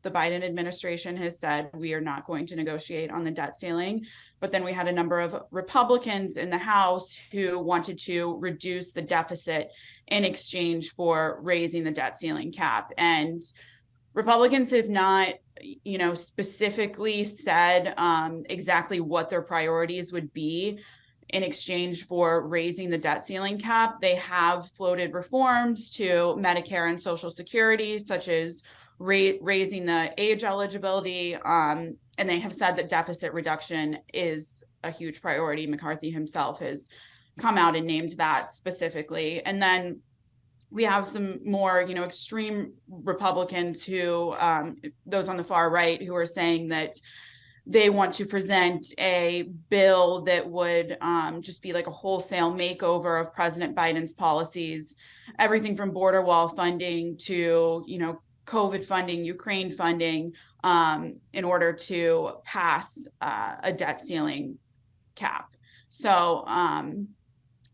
the Biden administration has said we are not going to negotiate on the debt ceiling. But then we had a number of Republicans in the House who wanted to reduce the deficit in exchange for raising the debt ceiling cap. And Republicans have not, specifically said exactly what their priorities would be in exchange for raising the debt ceiling cap. They have floated reforms to Medicare and Social Security, such as raising the age eligibility. And they have said that deficit reduction is a huge priority. McCarthy himself has come out and named that specifically. And then we have some more, extreme Republicans who, those on the far right, who are saying that they want to present a bill that would just be like a wholesale makeover of President Biden's policies, everything from border wall funding to, COVID funding, Ukraine funding, in order to pass a debt ceiling cap. So,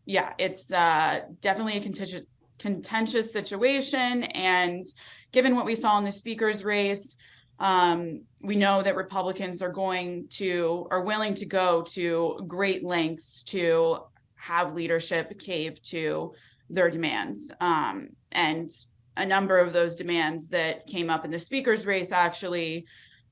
it's definitely a contentious situation. And given what we saw in the speaker's race, we know that Republicans are willing to go to great lengths to have leadership cave to their demands. And a number of those demands that came up in the speaker's race actually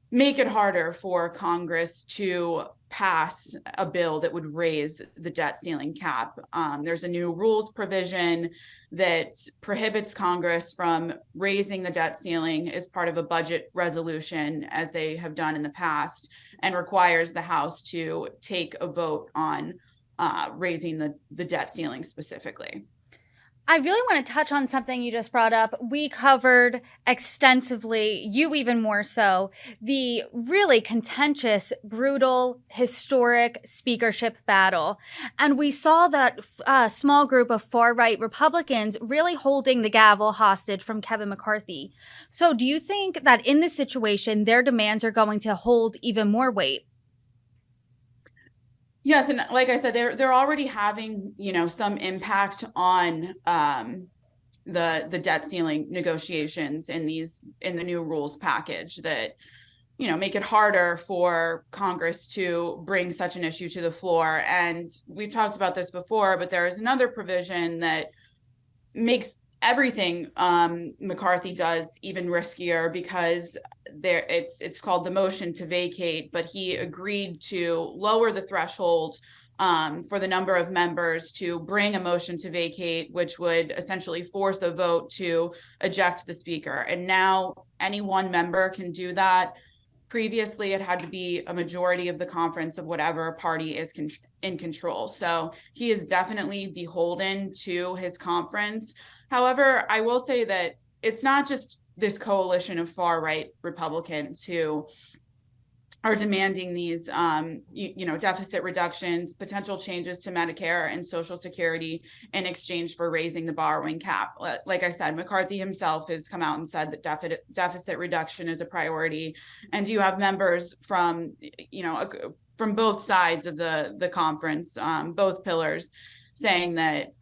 make it harder for Congress to pass a bill that would raise the debt ceiling cap. There's a new rules provision that prohibits Congress from raising the debt ceiling as part of a budget resolution, as they have done in the past, and requires the House to take a vote on raising the debt ceiling specifically. I really want to touch on something you just brought up. We covered extensively, you even more so, the really contentious, brutal, historic speakership battle. And we saw that small group of far-right Republicans really holding the gavel hostage from Kevin McCarthy. So do you think that in this situation, their demands are going to hold even more weight? Yes, and like I said, they're already having, some impact on the debt ceiling negotiations in the new rules package that, make it harder for Congress to bring such an issue to the floor. And we've talked about this before, but there is another provision that makes everything McCarthy does even riskier, because it's called the motion to vacate, but he agreed to lower the threshold for the number of members to bring a motion to vacate, which would essentially force a vote to eject the speaker. And now any one member can do that. Previously, it had to be a majority of the conference of whatever party is in control. So he is definitely beholden to his conference. However, I will say that it's not just this coalition of far-right Republicans who are demanding these, deficit reductions, potential changes to Medicare and Social Security in exchange for raising the borrowing cap. Like I said, McCarthy himself has come out and said that deficit reduction is a priority. And you have members from both sides of the conference, both pillars, saying that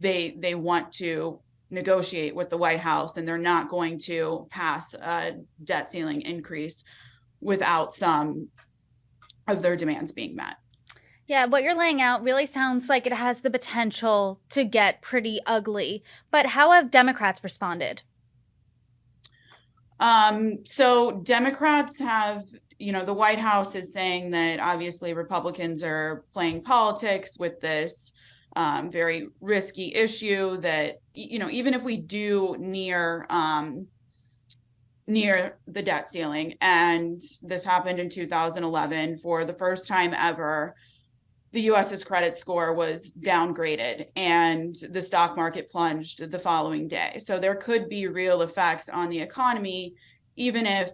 they want to negotiate with the White House, and they're not going to pass a debt ceiling increase without some of their demands being met. Yeah, what you're laying out really sounds like it has the potential to get pretty ugly. But how have Democrats responded? So Democrats have, the White House is saying that obviously Republicans are playing politics with this very risky issue that, even if we do near the debt ceiling, and this happened in 2011, for the first time ever, the US's credit score was downgraded and the stock market plunged the following day. So there could be real effects on the economy, even if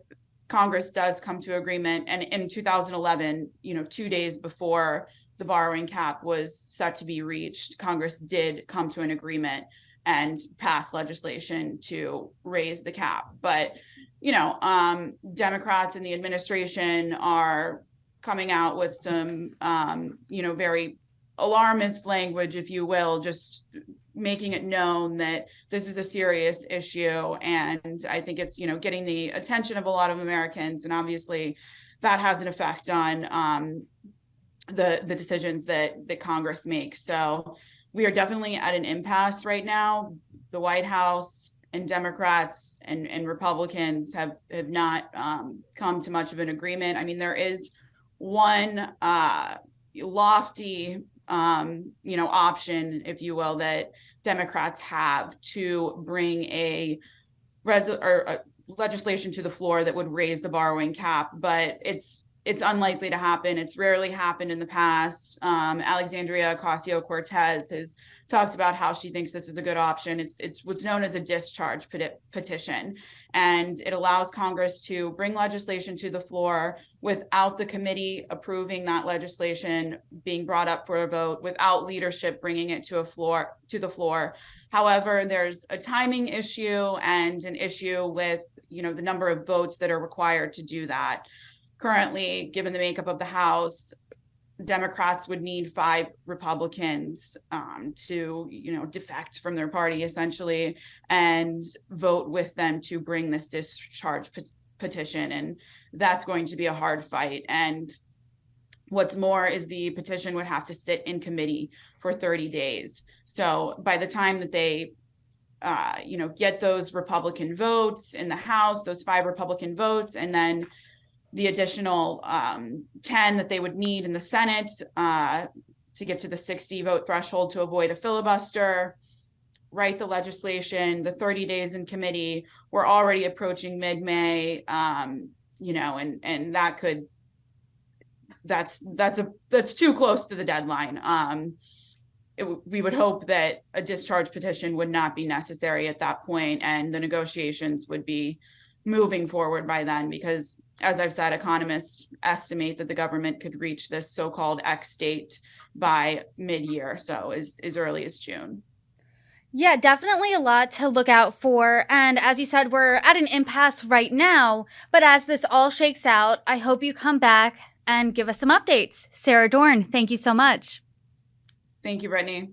Congress does come to agreement. And in 2011, 2 days before the borrowing cap was set to be reached, Congress did come to an agreement and pass legislation to raise the cap. But, Democrats in the administration are coming out with some, very alarmist language, if you will, just making it known that this is a serious issue. And I think it's, getting the attention of a lot of Americans. And obviously that has an effect on the decisions that Congress makes. So we are definitely at an impasse right now. The White House and Democrats and Republicans have not come to much of an agreement. I mean, there is one lofty option, if you will, that Democrats have to bring a legislation to the floor that would raise the borrowing cap, but it's unlikely to happen. It's rarely happened in the past. Alexandria Ocasio-Cortez has talked about how she thinks this is a good option. It's what's known as a discharge petition, and it allows Congress to bring legislation to the floor without the committee approving that legislation being brought up for a vote, without leadership bringing it to the floor. However, there's a timing issue and an issue with the number of votes that are required to do that. Currently, given the makeup of the House, Democrats would need 5 Republicans to, defect from their party essentially and vote with them to bring this discharge petition. And that's going to be a hard fight. And what's more is the petition would have to sit in committee for 30 days. So by the time that they get those Republican votes in the House, those 5 Republican votes, and then the additional 10 that they would need in the Senate to get to the 60 vote threshold to avoid a filibuster, write the legislation, the 30 days in committee, we're already approaching mid-May, and that's too close to the deadline. We would hope that a discharge petition would not be necessary at that point, and the negotiations would be moving forward by then, because as I've said, economists estimate that the government could reach this so-called X date by mid-year, so as early as June. Yeah, definitely a lot to look out for. And as you said, we're at an impasse right now, but as this all shakes out, I hope you come back and give us some updates. Sara Dorn, thank you so much. Thank you, Brittany.